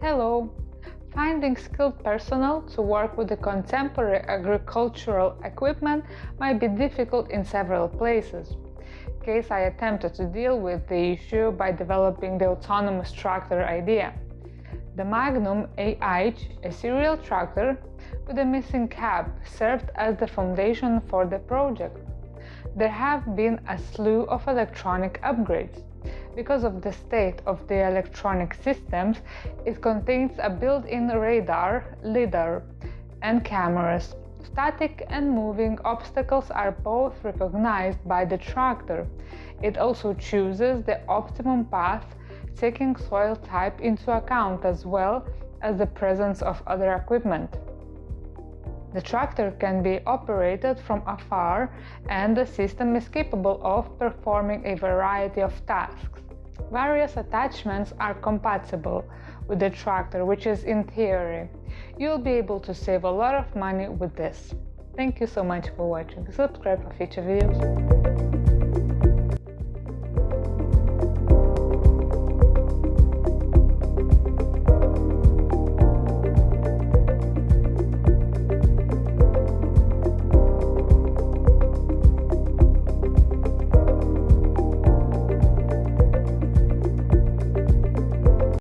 Hello! Finding skilled personnel to work with the contemporary agricultural equipment might be difficult in several places. Case I attempted to deal with the issue by developing the autonomous tractor idea. The Magnum AH, a serial tractor with a missing cab, served as the foundation for the project. There have been a slew of electronic upgrades. Because of the state of the electronic systems, it contains a built-in radar, LiDAR, and cameras. Static and moving obstacles are both recognized by the tractor. It also chooses the optimum path, taking soil type into account as well as the presence of other equipment. The tractor can be operated from afar, and the system is capable of performing a variety of tasks. Various attachments are compatible with the tractor, which is in theory. You'll be able to save a lot of money with this. Thank you so much for watching. Subscribe for future videos.